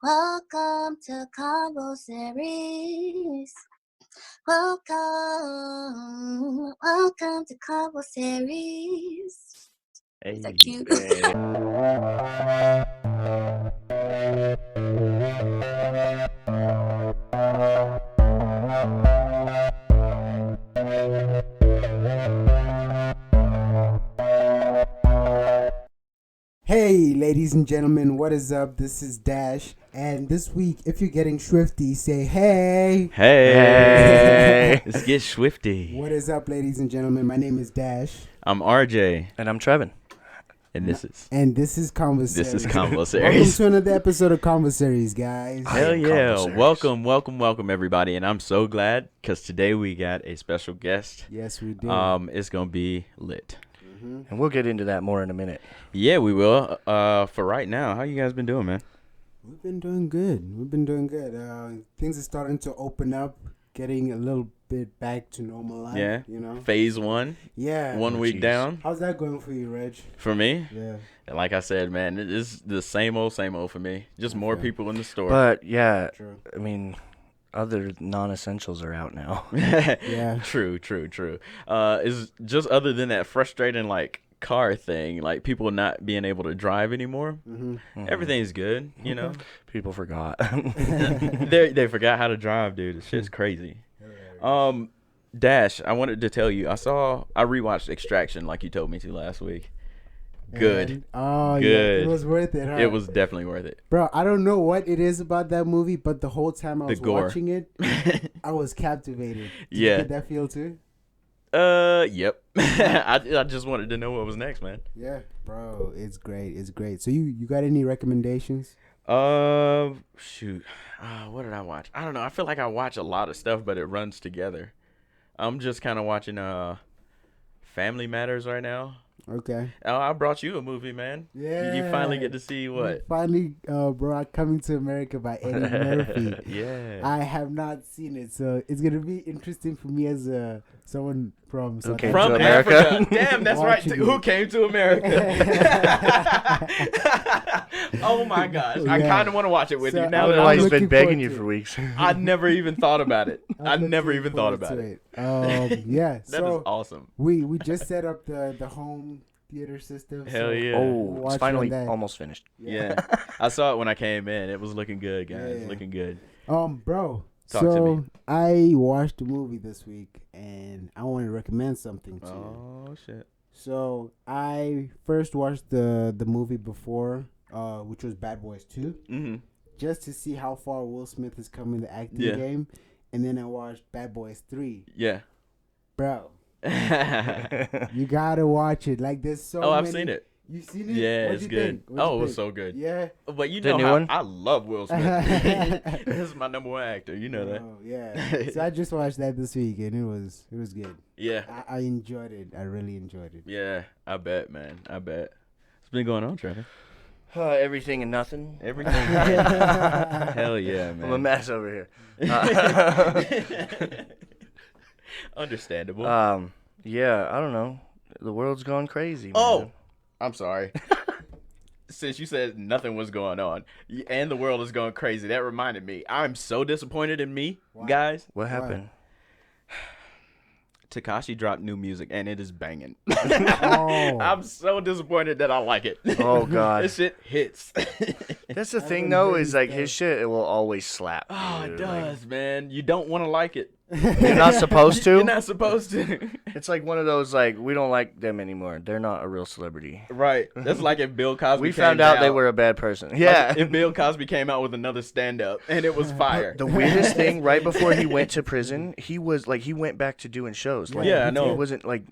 Welcome to Convosaries. Welcome to Convosaries. Is that Hey, cute? Hey, ladies and gentlemen, what is up? This is Dash, and this week, if you're getting swifty, say hey. hey, let's get swifty. What is up, ladies and gentlemen? My name is Dash, I'm RJ, And I'm Trevin. and this is Convosaries. Welcome Convosaries. to another episode of Convosaries, guys. Hell yeah! Convosaries. Welcome, everybody, and I'm so glad because today we got a special guest. Yes, we do. It's gonna be lit. And we'll get into that more in a minute. Yeah, we will. For right now, how you guys been doing, man? We've been doing good. Things are starting to open up, getting a little bit back to normal life. Yeah. You know. Phase 1, Yeah. 1 week geez. down. How's that going for you, Reg? For me, Yeah. like I said, man, it is the same old for me. Just more Okay. people in the store. But yeah, True. I mean, other non-essentials are out now. Yeah. True. Is just other than that frustrating like car thing, like people not being able to drive anymore. Mm-hmm. Everything's good, you know. People forgot. They forgot how to drive, dude. This shit's crazy. Dash, I wanted to tell you, I rewatched Extraction like you told me to last week. Good. Yeah, Good. it was worth it, huh? It was definitely worth it. Bro, I don't know what it is about that movie, but the whole time I The was gore. watching it, I was captivated. Did Yeah. you get that feel too? Yep. I just wanted to know what was next, man. Yeah, bro, it's great. It's great. So you got any recommendations? Shoot. What did I watch? I don't know. I feel like I watch a lot of stuff, but it runs together. I'm just kind of watching Family Matters right now. Okay. Oh, I brought you a movie, man. Yeah. You finally get to see what? Finally, bro, Coming to America by Eddie Murphy. Yeah. I have not seen it, so it's gonna be interesting for me as someone from South came From to Africa. Africa. Damn, that's right. Watching Who it. came to America? Oh my gosh. I Yeah. kind of want to watch it with So you now. I'm That Otherwise, I'm he's been looking begging forward you to for it. weeks. I never even thought about it. I I'm never looking even thought forward about it. it. Yeah. That So is awesome. we just set up the home theater system. Hell so yeah. Oh, watch it's on finally that. almost finished. Yeah. I saw it when I came in. It was looking good, guys. Yeah. Looking good. Bro. Talk to so me. I watched a movie this week, and I want to recommend something to you. Oh, shit. So I first watched the movie before, which was Bad Boys 2, Mm-hmm. just to see how far Will Smith has come in the acting Yeah. game, and then I watched Bad Boys 3. Yeah. Bro, you gotta watch it. Like there's so Oh, I've many- seen it. You seen it? Yeah, What'd it's you good. think? What'd you Oh, it was think? so good. Yeah. But you The know new how one? I love Will Smith. This is my number one actor. You know that. Oh, yeah. So I just watched that this week, and it was good. Yeah. I enjoyed it. I really enjoyed it. Yeah. I bet, man. I bet. What's been going on, Trevor? Everything and nothing. Everything. Hell yeah, I'm a man. mess over here. Understandable. Yeah, I don't know. The world's gone crazy. Oh, man. I'm sorry. Since you said nothing was going on and the world is going crazy, that reminded me. I'm so disappointed in me, Why? guys. What happened? Tekashi dropped new music and it is banging. Oh. I'm so disappointed that I like it. Oh, God. This shit hits. That's the I thing, haven't though, heard is his like stuff. his shit. It will always slap. Oh, it dude. Like, does, man. You don't want to like it. you're not supposed to. You're not supposed to. It's like one of those like we don't like them anymore. They're not a real celebrity. Right. That's like if Bill Cosby We came found out they out- were a bad person. like Yeah. if Bill Cosby came out with another stand-up and it was fire. The weirdest thing, right before he went to prison, he went back to doing shows. Like, Yeah, I know. He wasn't like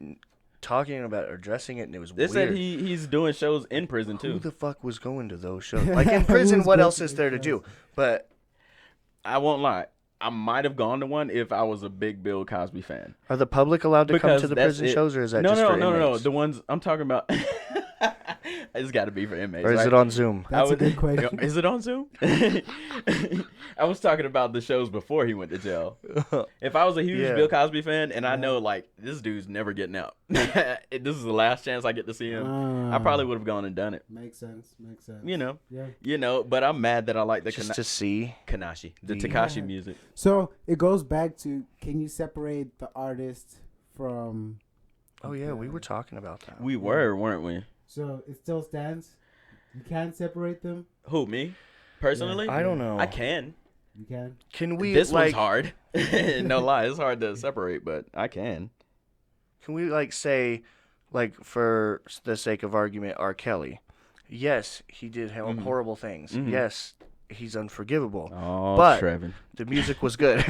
talking about or addressing it, and it was They weird. said he's doing shows in prison Who too. the fuck was going to those shows? Like in prison, Who's what going else to is those there to shows? do? But I won't lie. I might have gone to one if I was a big Bill Cosby fan. are the public allowed to come Because to the that's prison it. shows, or is that No, just no, for no, no, no. inmates? The ones I'm talking about. It's got to be for inmates. Or is right? it on Zoom? That's a good question. Is it on Zoom? I was talking about the shows before he went to jail. If I was a huge Yeah. Bill Cosby fan and I know like this dude's never getting out, this is the last chance I get to see him, I probably would have gone and done it. Makes sense. Yeah. But I'm mad that I like the Just to see. Kanashi, the Yeah. Tekashi music. So it goes back to, can you separate the artist from? Oh yeah, we were talking about that. We were, weren't we? So it still stands. You can't separate them. Who, me? Personally? I don't know. I can. You can. Can we This like? one's hard. No lie, it's hard to separate, but I can. Can we like say, like for the sake of argument, R. Kelly? Yes, he did horrible things. Mhm. Yes, he's unforgivable. Oh, But- Trevin. The music was good,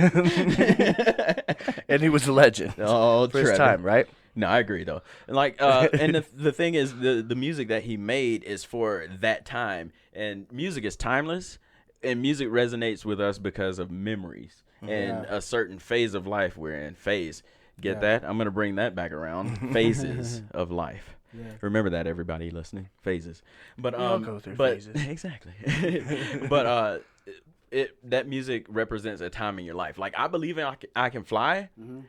and he was a legend Oh, for his Trevin. time, right? No, I agree though. Like, and the thing is, the music that he made is for that time, and music is timeless, and music resonates with us because of memories and a certain phase of life we're in. Get that? I'm gonna bring that back around. Phases of life. Yeah. Remember that, everybody listening. Phases. But We all go through phases. Exactly. But that music represents a time in your life. Like, I believe in I Can Fly. Mm-hmm.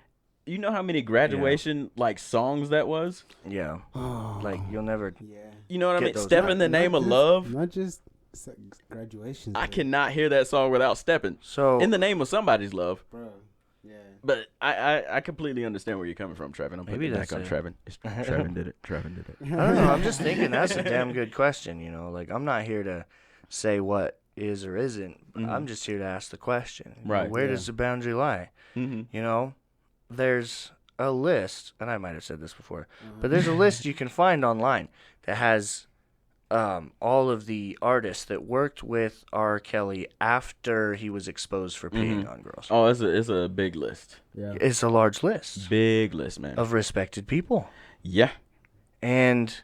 You know how many graduation like songs that was? Yeah, Oh, like you'll never. yeah. You know what I Get mean? those Step right. in the Name of just- Love. Not just graduations. I but- cannot hear that song without stepping. So In the Name of Somebody's Love. Bro. Yeah. But I completely understand where you're coming from, Trevin. I'm putting Maybe it back that's on it. Trevin. Trevin did it. Trevin did it. I don't know. I'm just thinking that's a damn good question. You know, like I'm not here to say what is or isn't. I'm just here to ask the question. You know, Right. where Yeah. does the boundary lie? Mm-hmm. You know, there's a list, and I might have said this before, but there's a list you can find online that has all of the artists that worked with R. Kelly after he was exposed for peeing on girls. Oh, it's a big list. Yeah. It's a large list Big list, man. of respected people. Yeah. And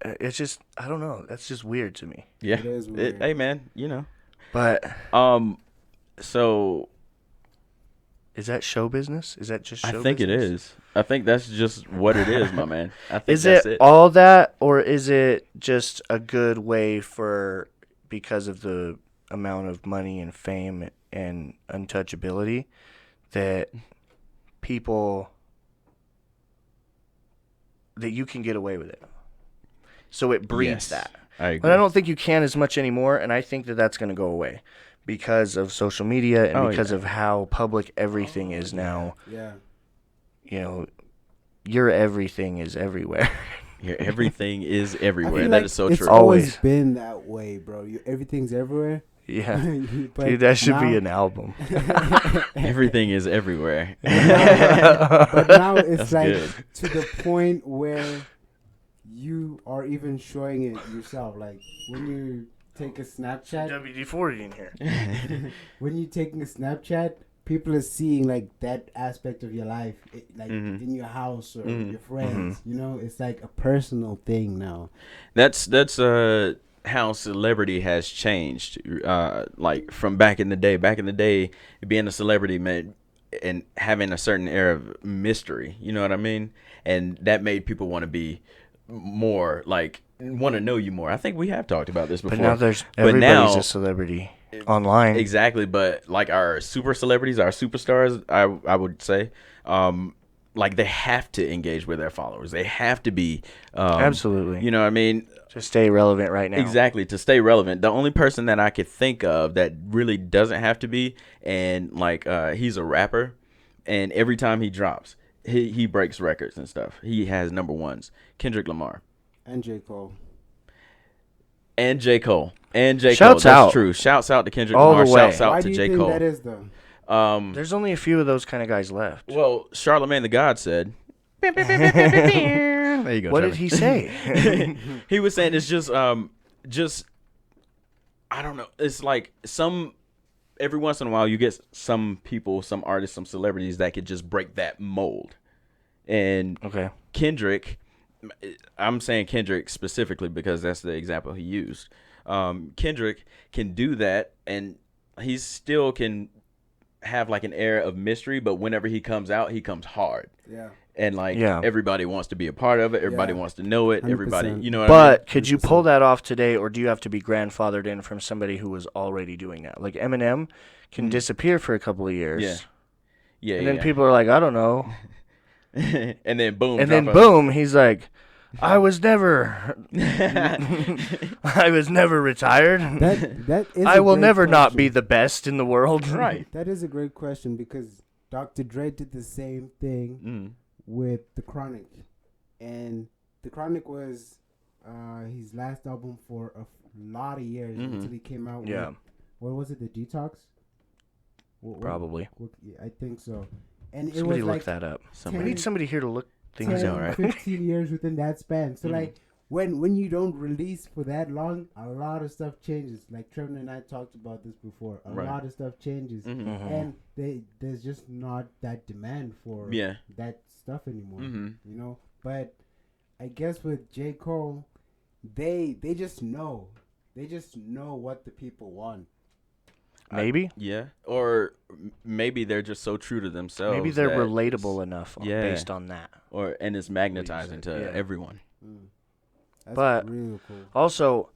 it's just, I don't know. That's just weird to me. Yeah. It is weird. Hey, man. You know. But So is that show business? Is that just show I think business? it is. I think that's just what it is, my man. I think Is that's it all that, or is it just a good way for, because of the amount of money and fame and untouchability, that people, that you can get away with it? So it breeds Yes, that. I agree. But I don't think you can as much anymore, and I think that that's going to go away because of social media and Oh, because yeah. of how public everything is now. Yeah. You know, your everything is everywhere. Yeah, everything is I everywhere. feel That like is so it's true. always Always. been that way, bro. Everything's everywhere. Yeah. But Dude, that should be now- an album. Everything is everywhere. But now it's That's like good. to the point where you are even showing it yourself. Like when you take a Snapchat, WD-40 in here. when you're taking a Snapchat, people are seeing like that aspect of your life, like in your house or your friends. You know, it's like a personal thing now. That's how celebrity has changed. Like from back in the day. Back in the day, being a celebrity meant and having a certain air of mystery. You know what I mean? And that made people want to be more like want to know you more. I think we have talked about this before. But now But everybody's now- a celebrity online. Exactly, but like our super celebrities, our superstars, I would say, like they have to engage with their followers. They have to be, Absolutely. You know what I mean? To stay relevant right now. Exactly, to stay relevant. The only person that I could think of that really doesn't have to be, and like he's a rapper, and every time he drops, he breaks records and stuff. He has number ones. Kendrick Lamar. And J. Cole. And J. Cole. And J. Cole. Shouts That's out. true. Shouts out to Kendrick All Lamar. the way. Shouts out Why to do you J. think Cole. that is though? There's only a few of those kind of guys left. Well, Charlemagne the God said. There you go. What Trevor. did he say? He was saying it's just I don't know. It's like every once in a while you get some people, some artists, some celebrities that could just break that mold. And Okay. Kendrick, I'm saying Kendrick specifically because that's the example he used. Kendrick can do that, and he still can have like an air of mystery, but whenever he comes out, he comes hard. Yeah. And like Yeah. everybody wants to be a part of it. Everybody Yeah. wants to know it. 100%. Everybody, you know what I mean? But could you pull that off today, or do you have to be grandfathered in from somebody who was already doing that? Like Eminem can disappear for a couple of years. Yeah. Yeah. And then people are like, I don't know. and then boom. And then boom, he's like, I was never retired. That is I a will great never not question. be the best in the world. Right. That is a great question because Dr. Dre did the same thing with The Chronic. And The Chronic was his last album for a lot of years until he came out Yeah. with, what was it, The Detox? Probably. I think so. And it Somebody was look like that up. 10 We need somebody here to look things 10, out, right? 15 years within that span. So like when you don't release for that long, a lot of stuff changes. Like Trevor and I talked about this before. A lot of stuff changes, and there's just not that demand for that stuff anymore. You know, but I guess with J. Cole, they just know. They just know what the people want. Maybe. Yeah. Or maybe they're just so true to themselves. Maybe they're that relatable enough based on that. And it's magnetizing to everyone. That's But real cool. also,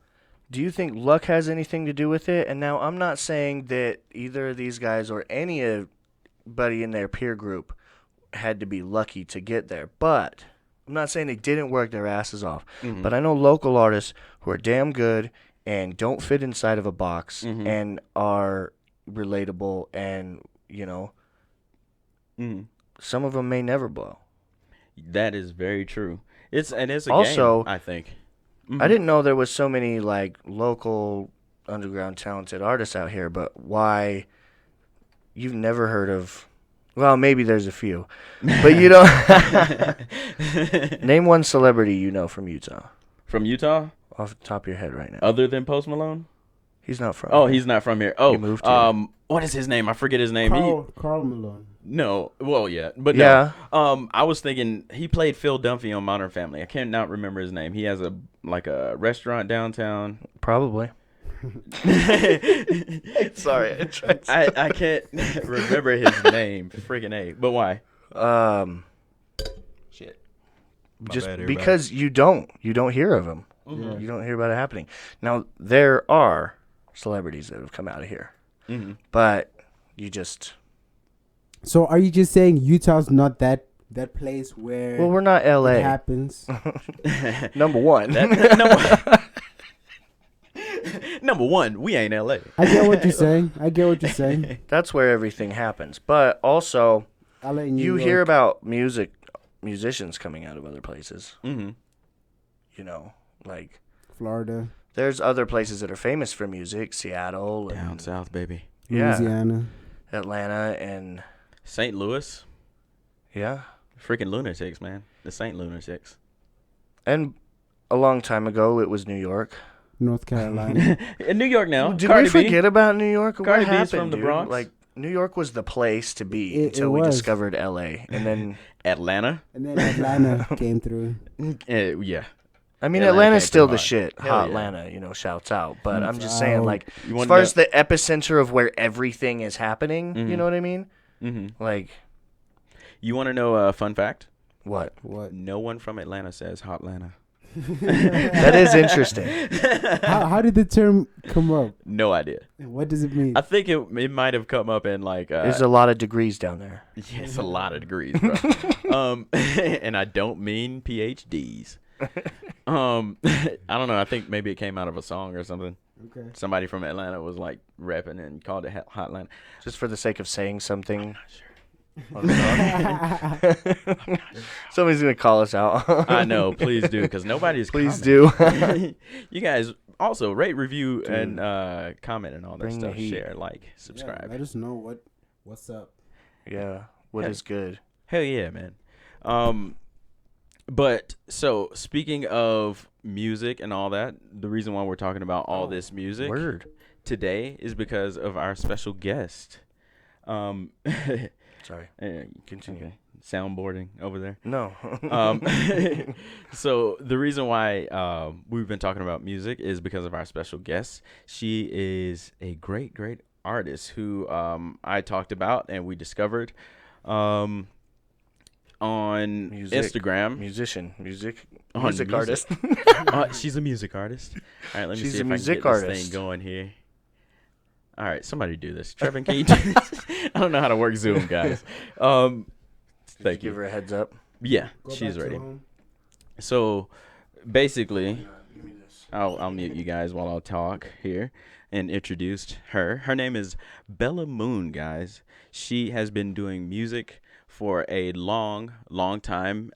do you think luck has anything to do with it? And now I'm not saying that either of these guys or anybody in their peer group had to be lucky to get there. But I'm not saying they didn't work their asses off. But I know local artists who are damn good and don't fit inside of a box and are relatable and, you know, some of them may never blow. That is very true. It's a Also, game, I think. I didn't know there was so many like local underground talented artists out here, but why you've never heard of, well, maybe there's a few, but you don't. Name one celebrity you know from Utah From Utah? off the top of your head right now. Other than Post Malone? He's not from Oh, here. he's not from here. Oh, He moved here. what is his name? I forget his name. Carl Malone. No, well, yeah, but Yeah. no. I was thinking he played Phil Dunphy on Modern Family. I cannot remember his name. He has a restaurant downtown. Probably. Sorry. I can't remember his name. Freaking A. But why? Shit. Just bad, everybody. because you don't hear of him. Yeah. You don't hear about it happening. Now, there are celebrities that have come out of here, but you just... So are you just saying Utah's not that place where Well, we're not it L.A. happens? Number one. Number one, we ain't LA. I get what you're saying. That's where everything happens. But also, LA, New you York. hear about musicians coming out of other places. Mm-hmm. You know, like Florida, there's other places that are famous for music. Seattle. Down And, south, baby. yeah. Louisiana. Atlanta and... St. Louis. Yeah. Freaking lunatics, man. The Saint Lunatics. And a long time ago, it was New York. North Carolina. In New York now. Did Cardi we forget about New York? Cardi What B's happened, from the dude? Bronx. Like, New York was the place to be It until we was. discovered L.A. And then, Atlanta. And then Atlanta came through. Yeah. I mean, Atlanta Atlanta's came still through the hard. shit. Hell Hot yeah. Atlanta, you know, shouts out. But I'm Shouts just saying, out. like, You as wanna far know- as the epicenter of where everything is happening, you know what I mean? Mm-hmm. Like, You want to know a fun fact? what? What? No one from Atlanta says Hot Atlanta. That is interesting. How did the term come up? No idea. What does it mean? I think it might have come up in like There's a lot of degrees down there. yeah, it's a lot of degrees, bro. And I don't mean PhDs. I don't know. I think maybe it came out of a song or something. Okay. Somebody from Atlanta was like rapping and called it Hot Atlanta. Just for the sake of saying something. Sure. on the song. Somebody's going to call us out. I know. Please do, because nobody's. Please commenting. do. You guys also rate, review, and comment and all that Bring the stuff. heat. Share, like, subscribe. Yeah, let us know what's up. Yeah. What Yeah. is good? Hell yeah, man. But so speaking of music and all that, the reason why we're talking about all this music Word. today is because of our special guest. Sorry. Continue. Okay. Soundboarding over there. No. So the reason why we've been talking about music is because of our special guest. She is a great, great artist who I talked about and we discovered on Instagram. Music artist. She's a music artist. All right, let me She's see a if I can music get this artist. thing going here. All right, somebody do this. Trevin, can you do this? I don't know how to work Zoom, guys. Thank you. Give her a heads up. Yeah, Go she's back to ready. home. So basically, I'll mute you guys while I'll talk here and introduced her. Her name is Bella Moon, guys. She has been doing music for a long time.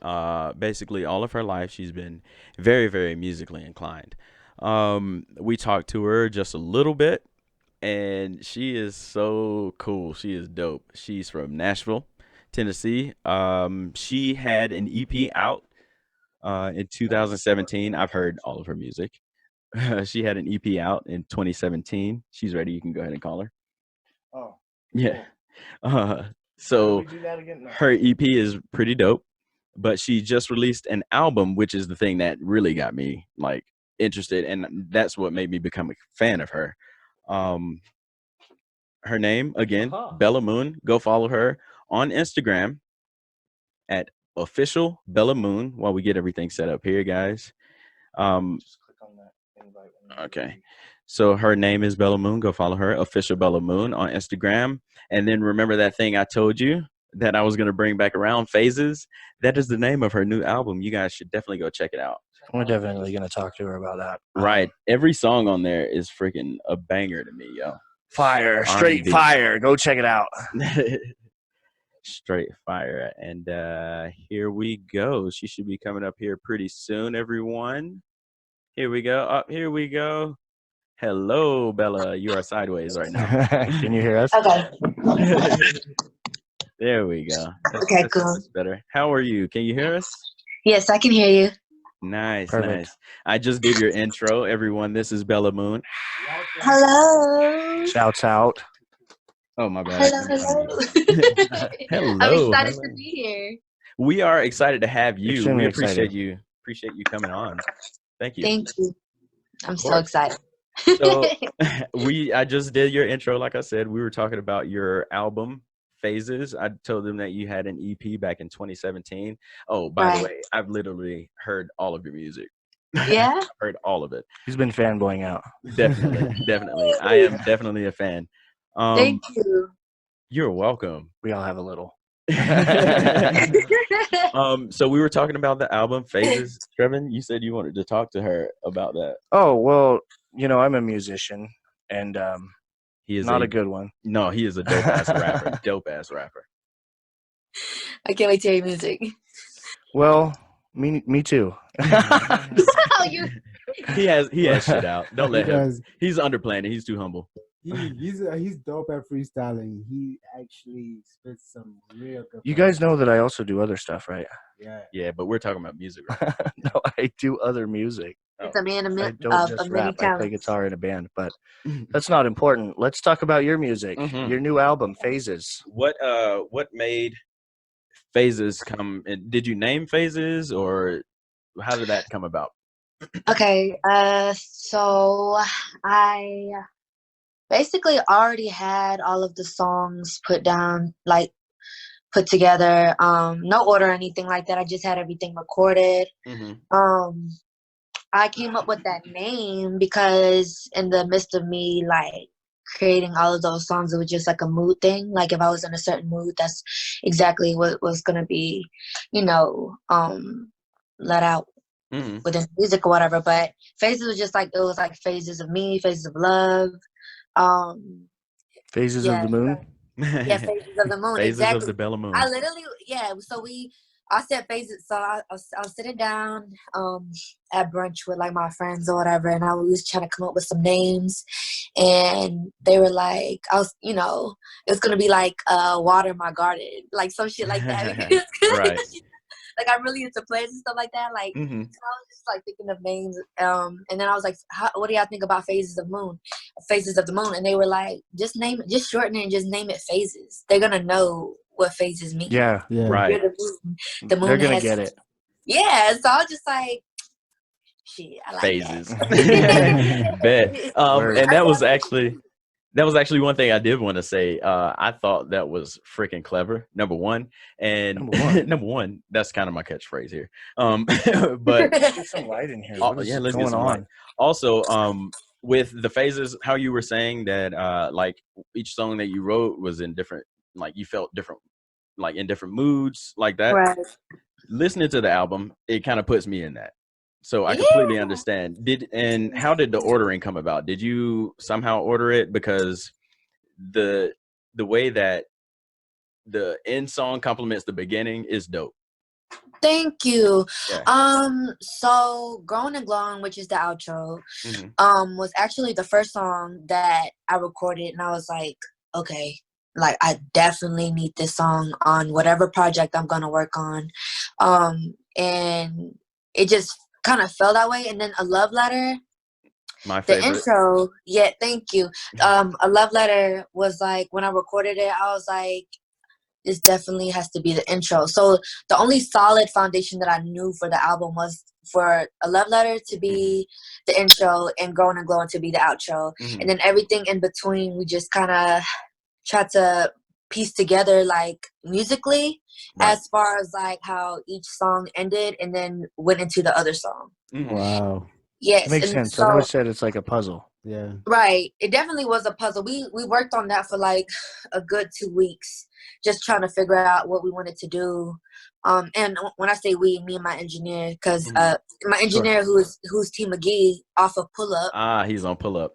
Basically, all of her life, she's been very, very musically inclined. We talked to her just a little bit, and she is so cool. She is dope. She's from Nashville, Tennessee. She had an EP out in 2017. I've heard all of her music. She had an EP out in 2017. She's ready. You can go ahead and call her. Oh, Yeah. cool. So we do that again? No. her EP is pretty dope, but she just released an album, which is the thing that really got me like interested, and that's what made me become a fan of her. Her name again, Bella Moon. Go follow her on Instagram at official Bella Moon while we get everything set up here, guys. Just click on that invite. Okay. So her name is Bella Moon. Go follow her, official Bella Moon on Instagram. And then remember that thing I told you that I was going to bring back around, Phases? That is the name of her new album. You guys should definitely go check it out. We're definitely going to talk to her about that. Right. Every song on there is freaking a banger to me, yo. Fire. Straight R&B. fire. Go check it out. Straight fire. And here we go. She should be coming up here pretty soon, everyone. Here we go. Here we go. Hello, Bella. You are sideways right now. Can you hear us? Okay. There we go. Okay, cool. That's better. How are you? Can you hear us? Yes, I can hear you. Nice, Perfect. nice. I just did your intro, everyone. This is Bella Moon. Hello. Shouts out. Oh, my bad. Hello. Hello. I'm excited hello. to be here. We are excited to have you. Extremely We appreciate excited. you. Appreciate you coming on. Thank you. Thank you. I'm so course. excited. So I just did your intro. Like I said, we were talking about your album Phases. I told them that you had an EP back in 2017. Oh, by the way, I've literally heard all of your music. Yeah. I've heard all of it. He's been fanboying out. Definitely. I am definitely a fan. Thank you. You're welcome. We all have a little. So we were talking about the album Phases. Trevin, you said you wanted to talk to her about that. Oh, well, you know, I'm a musician, and He is not a good one. No, he is a dope ass rapper. Dope ass rapper. I can't wait to hear your music. Well, me too. He has shit out. Don't let him. Because He's underplaying it. He's too humble. he's dope at freestyling. He actually spits some real good. You guys know that I also do other stuff, right? Yeah. Yeah, but we're talking about music right now. No, I do other music. It's a man I of don't just many rap. I play talents. guitar in a band, but that's not important. Let's talk about your music, Mhm. your new album, Phases. What made Phases come? Did you name Phases, or how did that come about? Okay, so I basically already had all of the songs put down, like put together. No order or anything like that. I just had everything recorded. Mm-hmm. I came up with that name because in the midst of me like creating all of those songs, it was just like a mood thing. Like if I was in a certain mood, that's exactly what was gonna be, let out within music or whatever. But Phases was just like, it was like phases of me, phases of love. Phases of the Moon. Yeah, phases of the moon. Phases exactly. of the Bella Moon. I literally, so I said phases. So I was sitting down at brunch with like my friends or whatever, and I was trying to come up with some names, and they were like, it was gonna be like water my garden, like some shit like that. Right. Like I'm really into plants and stuff like that. Like so I was just like thinking of names, and then I was like, "What do y'all think about Phases of the Moon?" And they were like, "Just shorten it and just name it Phases. They're gonna know what phases mean." Yeah, right. The moon They're gonna has, get it. Yeah, so I was just like, shit, I like Phases. that. Bet. And that was actually That was actually one thing I did want to say. I thought that was freaking clever. Number one, and number one, that's kind of my catchphrase here. But Let's get some light in here. What is let's going get some on? light. Also, with the phases, how you were saying that, like each song that you wrote was in different, like you felt different, like in different moods, like that. Right. Listening to the album, it kind of puts me in that. So I completely understand. How did the ordering come about? Did you somehow order it? Because the way that the end song complements the beginning is dope. Thank you. Yeah. So Growing and Glowing, which is the outro, was actually the first song that I recorded, and I was like, okay, like I definitely need this song on whatever project I'm gonna work on. And it just kind of fell that way. And then A Love Letter, My the favorite. intro, thank you. A Love Letter was like, when I recorded it, I was like, this definitely has to be the intro. So the only solid foundation that I knew for the album was for A Love Letter to be the intro and Growing and Glowing to be the outro. And then everything in between, we just kind of tried to piece together, like, musically, as far as like how each song ended and then went into the other song. Wow. Yes. Makes and sense. so, I always said it's like a puzzle. Yeah. Right. It definitely was a puzzle. We worked on that for like a good 2 weeks, just trying to figure out what we wanted to do. And when I say we, me and my engineer, because my engineer who's T McGee off of Pull Up. He's on Pull Up.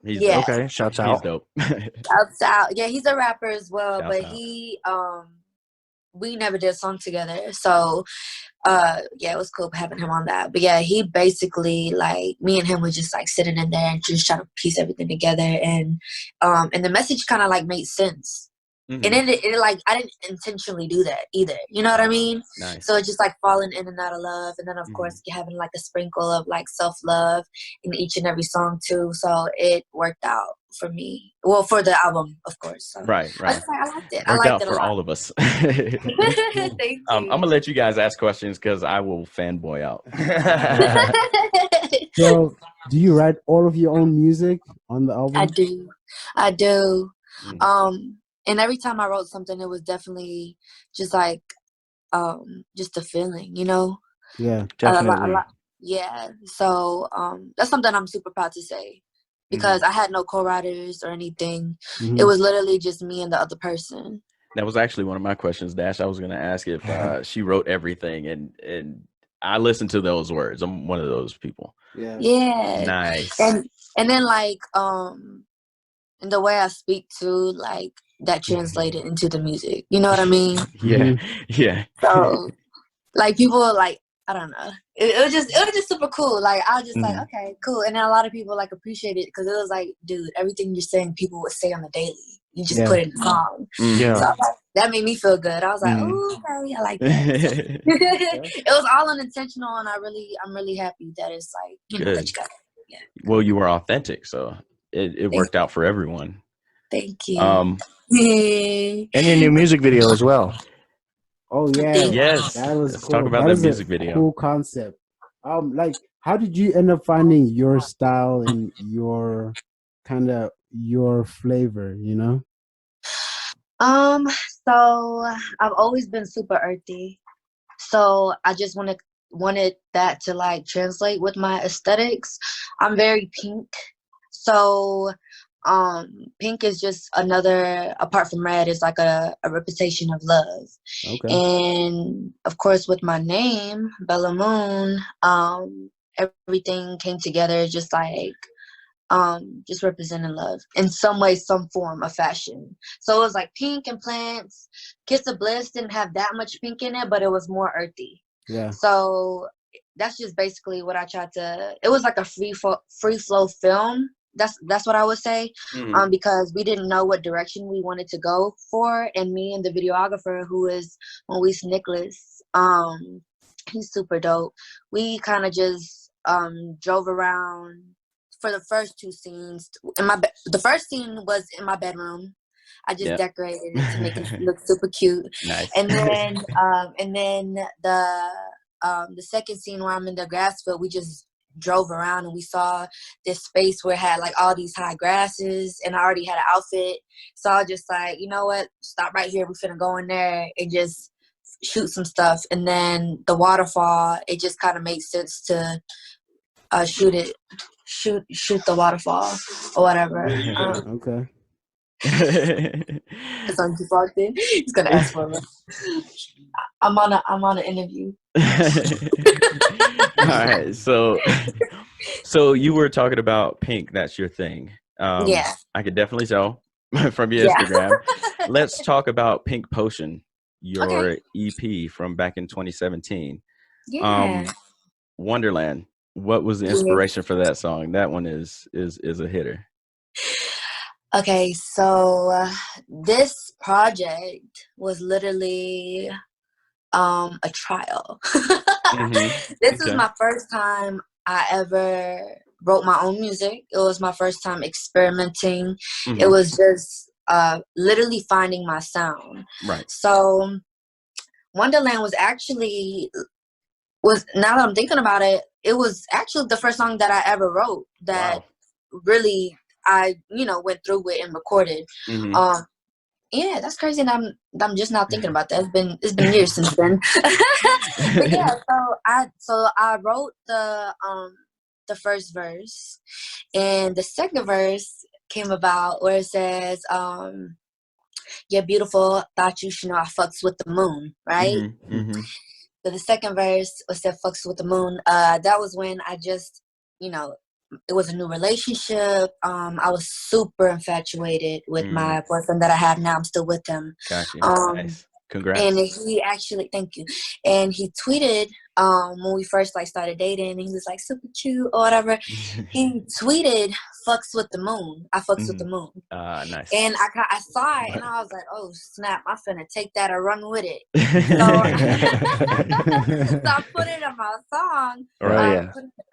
He's dope. Okay, shouts out. He's dope. Shouts out. Yeah, he's a rapper as well, Shouts but out. he we never did a song together. So it was cool having him on that. But yeah, he basically, like, me and him was just like sitting in there and just trying to piece everything together, and the message kind of like made sense. And then it like, I didn't intentionally do that either, you know what I mean? Nice. So it's just like falling in and out of love, and then of course having like a sprinkle of like self-love in each and every song too. So it worked out for me, well, for the album, of course. So Right. I liked it. Worked I liked out it a for lot. all of us. Thank you. I'm gonna let you guys ask questions because I will fanboy out. So, do you write all of your own music on the album? I do. And every time I wrote something, it was definitely just like, just a feeling, you know? Yeah, definitely. Yeah. So, that's something I'm super proud to say, because I had no co-writers or anything. It was literally just me and the other person. That was actually one of my questions, Dash. I was gonna ask if she wrote everything, and I listened to those words. I'm one of those people. Yeah. Nice. And then like, and the way I speak too, like, that translated into the music. You know what I mean? Yeah. So, like, people were like, I don't know. It was just super cool. Like, I was just like, okay, cool. And then a lot of people like appreciate it, because it was like, dude, everything you're saying, people would say on the daily. You just put it in the song. Yeah. So that made me feel good. I was like, oh, okay, I like that. It was all unintentional, and I'm really happy that it's like, that you got it. Yeah. Well, you were authentic, so it worked out for everyone. Thank you. And your new music video as well. Oh yeah, yes. that was Let's cool. talk about that that music video. Cool concept. Like, how did you end up finding your style and your kind of your flavor? You know. So I've always been super earthy. So I just wanted that to like translate with my aesthetics. I'm very pink. So pink is just another, apart from red, is like a representation of love. Okay. And of course with my name, Bella Moon, everything came together just like just representing love in some way, some form of fashion. So it was like pink and plants. Kiss of Bliss didn't have that much pink in it, but it was more earthy. Yeah. So that's just basically what I tried to. It was like a free flow film. That's what I would say. Because we didn't know what direction we wanted to go for, and me and the videographer, who is Maurice Nicholas, he's super dope. We kind of just drove around for the first 2 scenes. The first scene was in my bedroom. I just decorated it to make it look super cute. Nice. And then the second scene where I'm in the grass field, we just drove around and we saw this space where it had like all these high grasses, and I already had an outfit. So I was just like, you know what? Stop right here. We're finna go in there and just shoot some stuff. And then the waterfall, it just kind of made sense to shoot the waterfall or whatever. Okay. As long as you walked in, he's gonna ask for me. I'm on an interview. All right, so you were talking about Pink. That's your thing. Yeah. I could definitely tell from your Yeah. Instagram. Let's talk about Pink Potion, your Okay. EP from back in 2017. Yeah. Wonderland. What was the Yeah. inspiration for that song? That one is a hitter. Okay, so this project was literally a trial. This was Okay. my first time I ever wrote my own music. It was my first time experimenting. It was just literally finding my sound. Right. So Wonderland was now that I'm thinking about it, it was actually the first song that I ever wrote that really I went through with and recorded. Yeah, that's crazy, and I'm just now thinking about that. It's been years since then. But yeah, so I wrote the first verse, and the second verse came about where it says "You're beautiful, thought you should know I fucks with the moon," right? So the second verse was said "fucks with the moon." That was when I just, it was a new relationship. I was super infatuated with my boyfriend that I have now. I'm still with him. Gotcha. Nice. Congrats. And he actually, thank you. And he tweeted when we first started dating, and he was like super cute or whatever. He tweeted "fucks with the moon." I fucks with the moon. Nice. And I saw it, and I was like, oh snap! I'm finna take that and run with it. So I put it in my song. I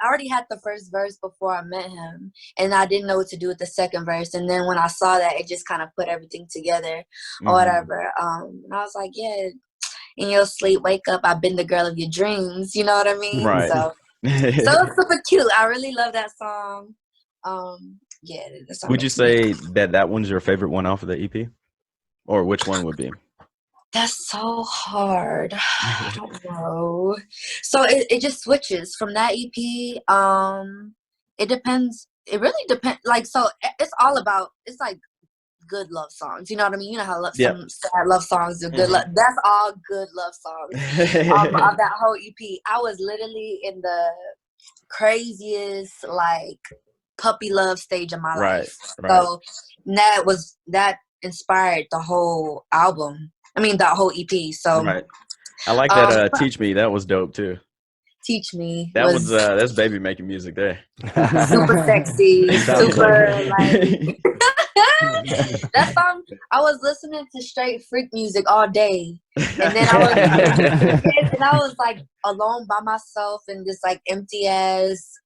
already had the first verse before I met him, and I didn't know what to do with the second verse. And then when I saw that, it just kind of put everything together or whatever. And I was like, yeah, in your sleep, wake up. I've been the girl of your dreams. You know what I mean? Right. So it's super cute. I really love that song. Yeah. Would you say that one's your favorite one off of the EP, or which one would be? That's so hard. I don't know. So it just switches from that EP. It depends. It really depends. So it's all about. It's like good love songs. You know what I mean? You know how some sad love songs are good love. That's all good love songs. Of that whole EP, I was literally in the craziest puppy love stage of my life. So that inspired the whole album. I mean, the whole EP. So I like that. Teach Me. That was dope too. Teach Me. That was that's baby making music there. Super sexy. Super that song. I was listening to straight freak music all day, and then I was alone by myself in this empty ass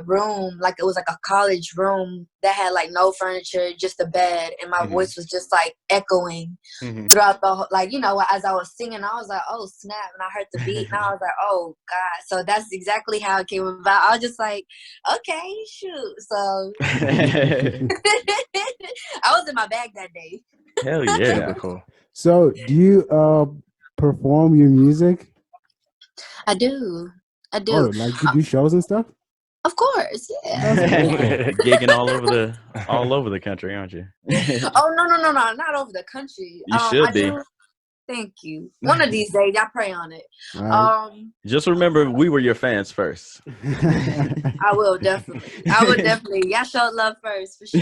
room. It was a college room that had no furniture, just a bed, and my voice was just echoing throughout the whole, as I was singing. I was like, oh snap, and I heard the beat, and I was like, oh god. So that's exactly how it came about. I was just like, okay, shoot. So I was in my bag that day. Hell yeah. Cool. So do you perform your music? I do. Oh, you do shows and stuff? Of course, yeah. Gigging all over the country, aren't you? Oh no, not over the country. You should be. Thank you. One of these days, I pray on it. Just remember, we were your fans first. I will definitely. Y'all show love first for sure.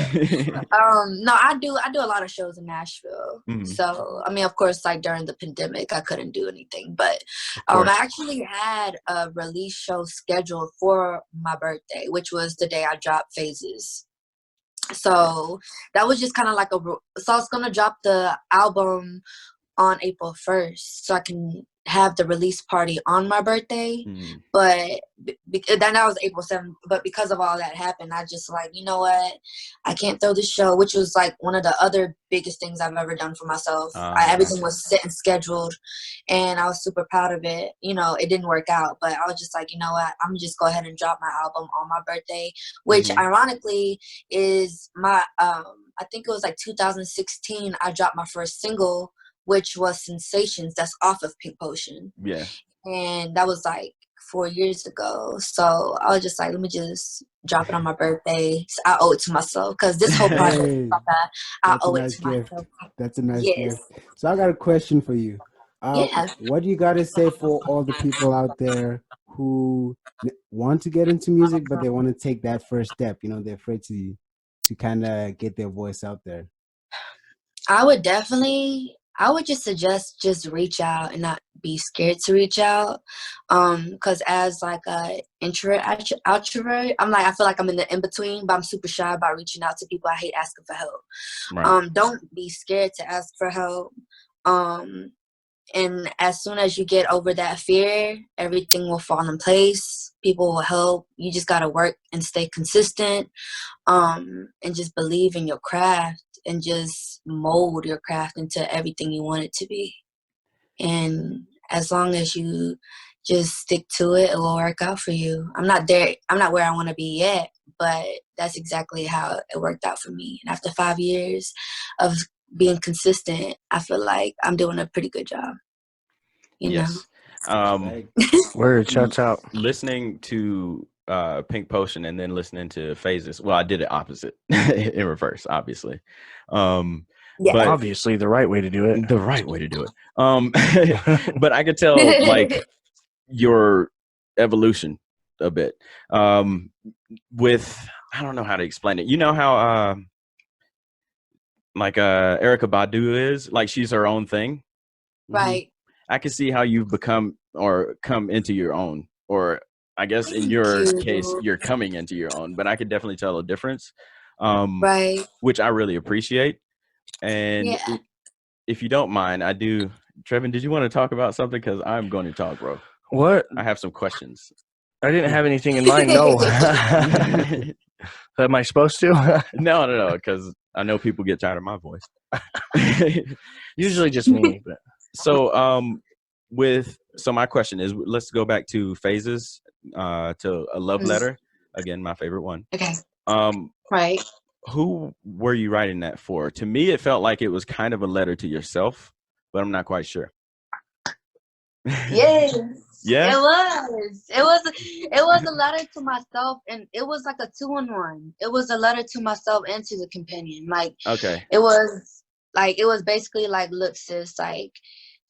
No, I do a lot of shows in Nashville. So I mean, of course, during the pandemic, I couldn't do anything, but I actually had a release show scheduled for my birthday, which was the day I dropped Phases. So that was just kind of so I was gonna drop the album on April 1st, so I can have the release party on my birthday, but then that was April 7th. But because of all that happened, I just like, you know what, I can't throw the show, which was like one of the other biggest things I've ever done for myself. Everything was set and scheduled, and I was super proud of it. You know, it didn't work out, but I was just like, you know what, I'm just go ahead and drop my album on my birthday, which ironically is my I think it was like 2016. I dropped my first single, which was Sensations, that's off of Pink Potion. Yeah. And that was like 4 years ago. So I was just like, let me just drop it on my birthday. So I owe it to myself, because this whole project is about that. I owe it to myself. That's a nice gift. So I got a question for you. What do you got to say for all the people out there who want to get into music, but they want to take that first step? You know, they're afraid to kind of get their voice out there. I would just suggest just reach out and not be scared to reach out. Because as like a introvert, outrovert, I feel like I'm in the in-between, but I'm super shy about reaching out to people. I hate asking for help. Right. Don't be scared to ask for help. And as soon as you get over that fear, everything will fall in place. People will help. You just got to work and stay consistent, and just believe in your craft and just mold your craft into everything you want it to be. And as long as you just stick to it, it will work out for you. I'm not where I want to be yet, but that's exactly how it worked out for me. And after 5 years of being consistent, I feel like I'm doing a pretty good job. You know? Word, shouts out. Listening to Pink Potion and then listening to Phases. Well, I did it opposite in reverse, obviously. But obviously the right way to do it. The right way to do it. But I could tell like your evolution a bit. With, I don't know how to explain it. You know how like Erykah Badu is, like she's her own thing. Right. I can see how you've become or come into your own, or I guess in your case, you're coming into your own, but I could definitely tell a difference, right, which I really appreciate. And if you don't mind, Trevin, did you want to talk about something? Because I'm going to talk, bro. What? I have some questions. I didn't have anything in mind, no. Am I supposed to? No, because I know people get tired of my voice. Usually just me, but... So, my question is, let's go back to Phases, to A Love Letter. Again, my favorite one. Okay. Right. Who were you writing that for? To me, it felt like it was kind of a letter to yourself, but I'm not quite sure. Yes. Yeah. It was a letter to myself, and it was like a 2-in-1. It was a letter to myself and to the companion. Like, okay. It was basically like, look, sis, like,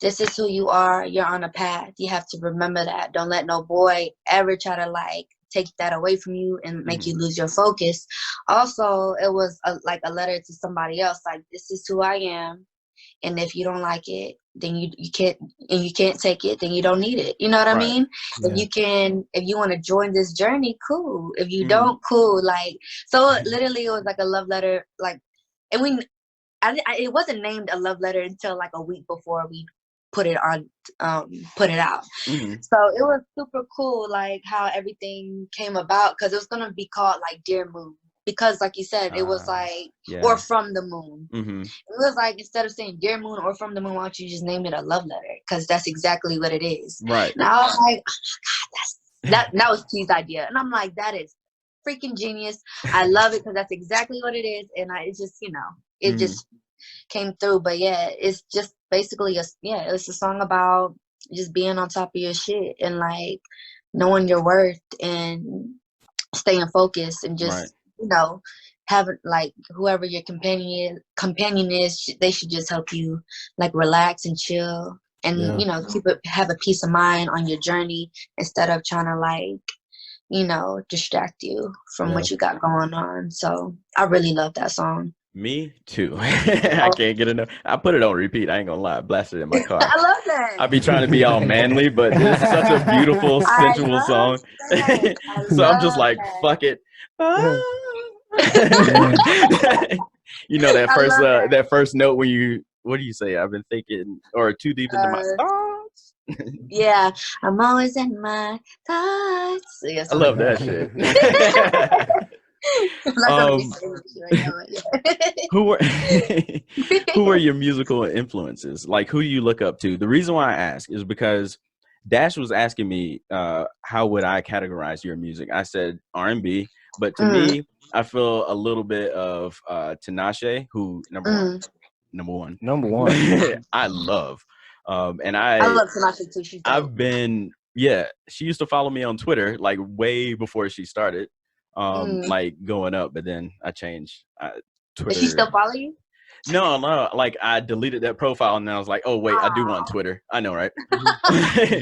this is who you are. You're on a path. You have to remember that. Don't let no boy ever try to like take that away from you and make you lose your focus. Also, it was like a letter to somebody else. Like, this is who I am, and if you don't like it, then you can't take it. Then you don't need it. You know what I mean? Yeah. If you want to join this journey, cool. If you don't, cool. Like, so literally, it was like a love letter. Like, and it wasn't named a love letter until like a week before we put it out. So it was super cool, like how everything came about, because it was gonna be called like Dear Moon, because like you said, it was like or from the moon. It was like, instead of saying Dear Moon or from the moon, why don't you just name it a love letter? Because that's exactly what it is. Right. And I was like, oh my God, that was T's idea, and I'm like, that is freaking genius. I love it, because that's exactly what it is, and it's just, it just came through. But yeah, it's just basically it's a song about just being on top of your shit and like knowing your worth and staying focused and just having like whoever your companion is, they should just help you like relax and chill and have a peace of mind on your journey, instead of trying to like distract you from what you got going on. So I really love that song. Me too. I can't get enough. I put it on repeat. I ain't gonna lie. I blasted it in my car. I love that. I be trying to be all manly, but it's such a beautiful, sensual song. So I'm just like, fuck it. That first note when you, what do you say? I've been thinking, or too deep into my thoughts. Yeah, I'm always in my thoughts. Yeah, I something love like that that. shit. I'm not gonna be um, saying this right now. But who were yeah. who were your musical influences? Like, who do you look up to? The reason why I ask is because Dash was asking me, how would I categorize your music? I said R&B, but to Mm, me, I feel a little bit of Tinashe, who mm. number one, Number one. I love, and I love Sinatra too. She's dope. I've been, yeah, she used to follow me on Twitter like way before she started, Mm. like going up, but then I changed Does she Twitter. still follow you? No, like I deleted that profile and then I was like, oh wait, I do want Oh, Twitter. I know, right? that's uh,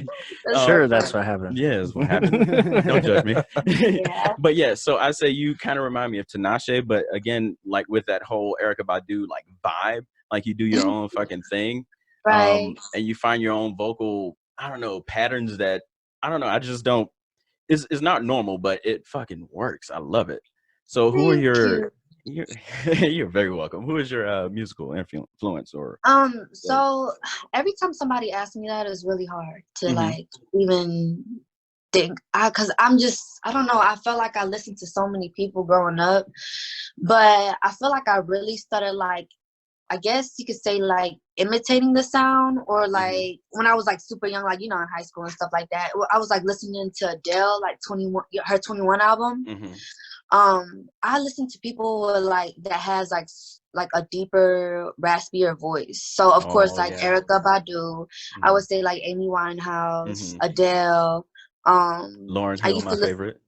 so Sure, that's funny. what happened. yeah, is what happened. Don't judge me. Yeah. But yeah, so I say you kind of remind me of Tinashe, but again, like with that whole Erica Badu like vibe, like you do your own fucking thing, Right. and you find your own vocal, I don't know, patterns that I don't know. I just don't. It's not normal, but it fucking works. I love it. So who are Thank your you. you're, you're very welcome. Who is your musical influence or like? So every time somebody asks me that, it's really hard to Hmm. like even think. Cause I'm just, I don't know. I felt like I listened to so many people growing up, but I feel like I really started like, I guess you could say like imitating the sound or Hmm. like when I was like super young, like, in high school and stuff like that. I was like listening to Adele, like 21, her 21 album. Hmm. I listen to people who are like that has like a deeper, raspier voice. So of course, Oh like yeah. Erica Badu, I Hmm. would say like Amy Winehouse, Hmm. Adele. Lauren I Hill, used my to listen, favorite.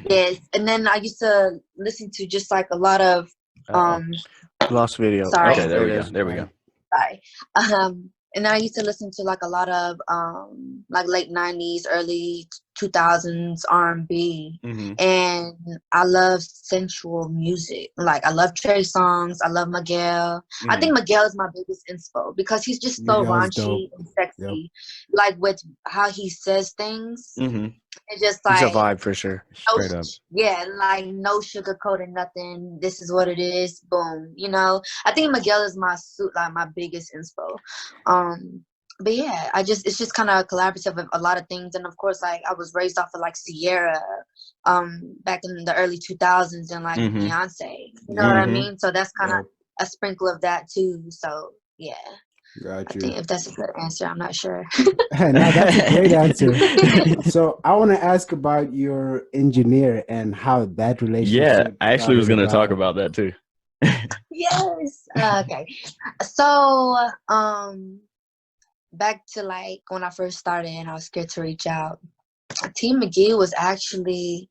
yes, and then I used to listen to just like a lot of Uh-oh. um. Lost video. Sorry, Okay, Oh, there there it we go. is. There we go. sorry. And then I used to listen to like a lot of like late 90s, early 2000s R&B. Hmm. And I love sensual music. Like I love Trey songs. I love Miguel. I Hmm. think Miguel is my biggest inspo because he's just so Miguel's dope. raunchy and Yep. sexy. Like with how he says things. Hmm. It's just He's a like vibe for sure. no, Straight up. yeah, like no sugarcoating nothing. This is what it is. Boom. I think Miguel is my suit, like my biggest inspo. But yeah, it's just kind of collaborative of a lot of things, and of course, like I was raised off of like Sierra, back in the early 2000s, and like Hmm. Beyonce. You know what I Hmm. mean? So that's kind of Yep. a sprinkle of that too. So yeah, I Got you. think if that's a good answer, I'm not sure. No, that's a great answer. So I want to ask about your engineer and how that Yeah, relationship I actually was started gonna talk about. about that too. Yes. Okay. So, back to like when I first started and I was scared to reach out. T McGee was actually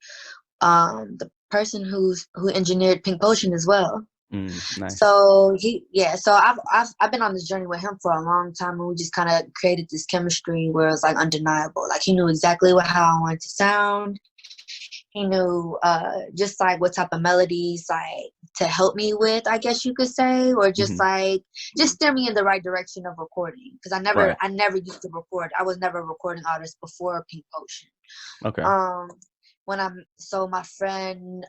the person who engineered Pink Potion as well. Nice. So so I've been on this journey with him for a long time, and we just kind of created this chemistry where it was like undeniable. Like he knew exactly how I wanted to sound. He knew just like what type of melodies like to help me with, I guess you could say, or just Hmm. like just steer me in the right direction of recording. Because Right. I never used to record. I was never a recording artist before Pink Potion. Okay. Um, my friend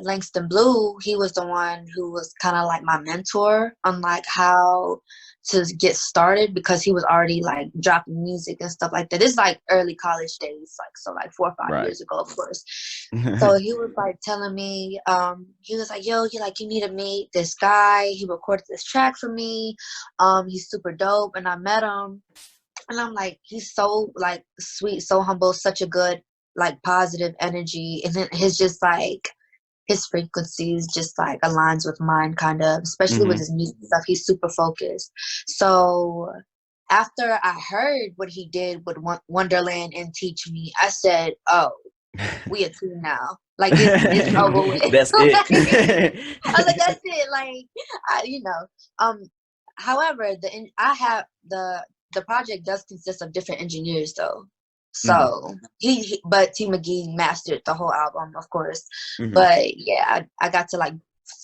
Langston Blue, he was the one who was kind of like my mentor on like how to get started because he was already like dropping music and stuff like that. This is like early college days, like so like 4 or 5 years Right. ago, of course. So he was like telling me, he was like, yo, you need to meet this guy. He recorded this track for me. He's super dope. And I met him. And I'm like, he's so like sweet, so humble, such a good, like positive energy. And then his just like his frequencies just like aligns with mine kind of, especially with Hmm. his music stuff. He's super focused. So after I heard what he did with Wonderland and Teach Me, I said, oh, we a team now. Like it's over with. That's Like, it. I was like, that's it. Like, um. However, I have the project does consist of different engineers though. Hmm. So but T McGee mastered the whole album, of course. Hmm. But yeah, I got to like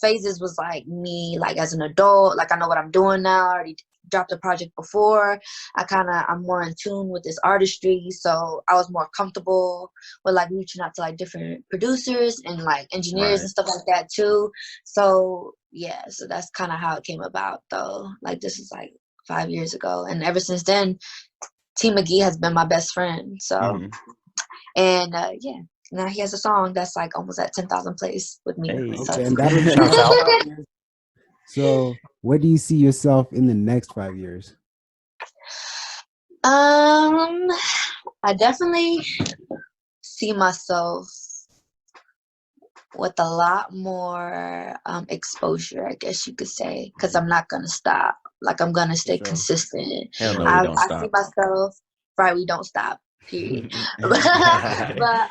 phases was like me like as an adult, like I know what I'm doing now. I already dropped a project before. I'm more in tune with this artistry, so I was more comfortable with like reaching out to like different producers and like engineers Right. and stuff like that too. So yeah, so that's kind of how it came about though. Like this is like 5 years ago, and ever since then T McGee has been my best friend. So, and yeah, now he has a song that's like almost at 10,000 plays with me. Hey. So. Okay, and that was Shouts out. 5 years. So, where do you see yourself in the next 5 years? I definitely see myself with a lot more exposure, I guess you could say, because I'm not gonna stop. Like I'm gonna stay consistent. Hell no, we don't I stop. see myself, right? We don't stop. Period. but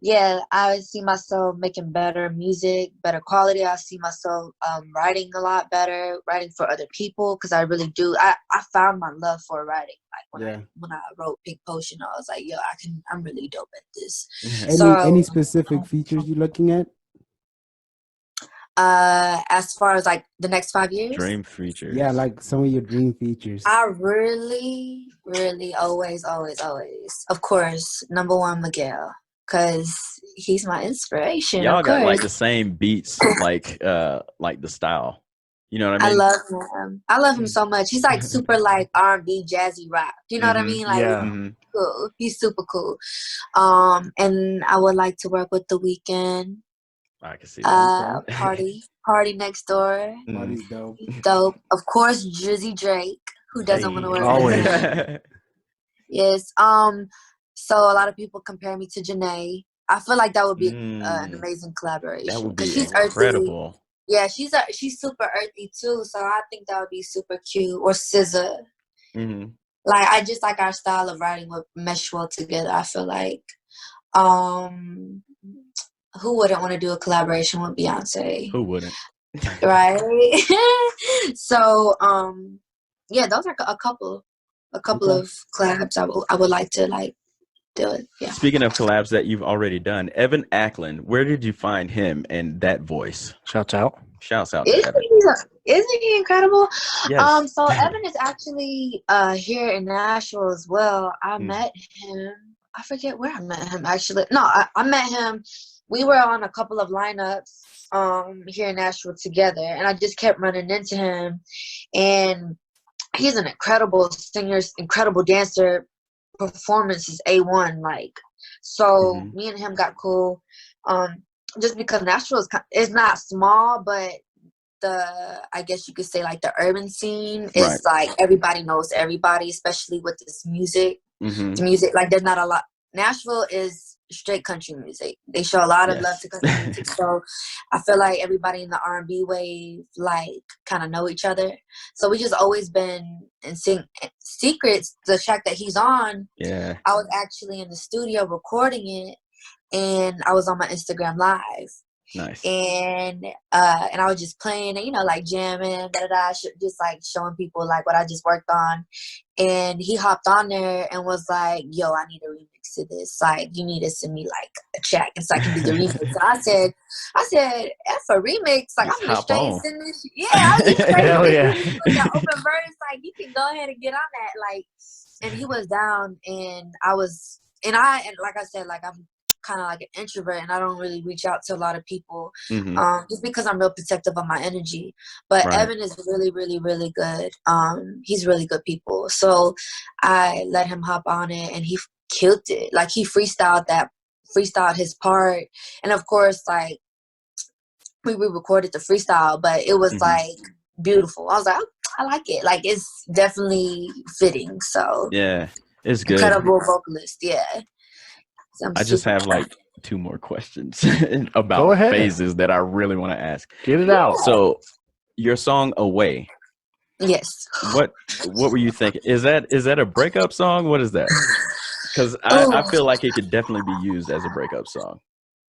yeah, I see myself making better music, better quality. I see myself writing a lot better, writing for other people because I really do. I found my love for writing. Like when I wrote Pink Potion, I was like, yo, I'm really dope at this. Any specific features you're looking at? As far as like the next 5 years, dream features. Yeah, like some of your dream features. I really, really always, of course, number one, Miguel, because he's my inspiration. Y'all of got course. like the same beats, like the style. You know what I mean? I love him. I love him so much. He's like super like R&B, jazzy rock. You know what I mean? Like, cool. He's super cool. And I would like to work with The Weeknd. I can see that. Party next door. Party's dope. Dope. Of course, Drizzy Drake. Who doesn't want to work always. with him? Yes. So a lot of people compare me to Janae. I feel like that would be an amazing collaboration. That would be she's incredible. Earthy. Yeah, she's super earthy too. So I think that would be super cute. Or SZA. Like I just like our style of writing would mesh well together. I feel like. Who wouldn't want to do a collaboration with Beyonce? Who wouldn't? Right. So, yeah, those are a couple of collabs I would like to like do it. Yeah. Speaking of collabs that you've already done, Evan Acklin, where did you find him and that voice? Shouts out to Evan. Isn't he incredible? Yes. So Evan is actually here in Nashville as well. I met him. I forget where I met him actually. No, I met him. We were on a couple of lineups here in Nashville together, and I just kept running into him. And he's an incredible singer, incredible dancer. Performance is A1. Like, so me and him got cool. Just because Nashville is not small, but I guess you could say like the urban scene is like everybody knows everybody, especially with this music. The music, like there's not a lot. Nashville is straight country music. They show a lot of love to country music. So I feel like everybody in the R&B wave like kind of know each other. So we just always been in secrets. The track that he's on, I was actually in the studio recording it, and I was on my Instagram live. Nice. And I was just playing and like jamming, just like showing people like what I just worked on. And he hopped on there and was like, "Yo, I need a remix to this. Like, you need to send me like a track, and so I can do the remix." So I said, "F a remix. Like, I'm just straight send this. Yeah, I was just straight with the open verse. Like, you can go ahead and get on that. Like." And he was down, and and like I said, like I'm kind of like an introvert, and I don't really reach out to a lot of people just because I'm real protective of my energy. But Evan is really, really, really good. He's really good people. So I let him hop on it, and he killed it. Like he freestyled his part, and of course, like we re-recorded the freestyle, but it was like beautiful. I was like, oh, I like it. Like it's definitely fitting. So yeah, it's good. Incredible vocalist. Yeah. So I just have like 2 more questions about phases that I really want to ask. Get it out. So, your song "Away." Yes. What were you thinking? Is that a breakup song? What is that? Because I feel like it could definitely be used as a breakup song.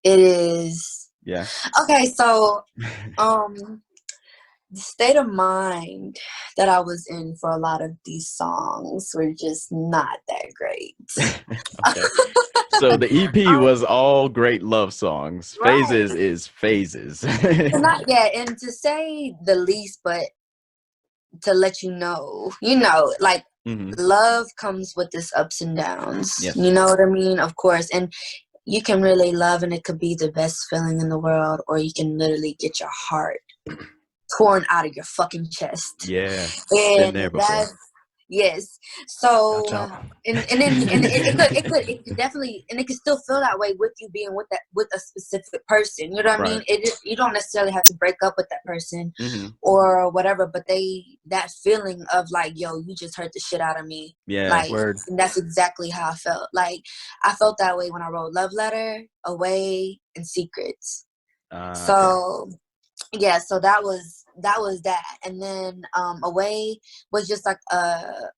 It is. Yeah. Okay, so the state of mind that I was in for a lot of these songs were just not that great. Okay. So the EP was all great love songs. Phases is phases. Not yet, and to say the least, but to let you know, like love comes with its ups and downs. Yes. You know what I mean? Of course. And you can really love, and it could be the best feeling in the world, or you can literally get your heart torn out of your fucking chest. Yeah. And been there before. Yes. Shouts So out. and then and it could definitely, and it could still feel that way with you being with a specific person. You know what I mean? You don't necessarily have to break up with that person or whatever, but that feeling of like, yo, you just hurt the shit out of me. Yeah. Like, Word. and that's exactly how I felt. Like I felt that way when I wrote Love Letter, Away, and Secrets. So yeah, so that was that, and then Away was just like a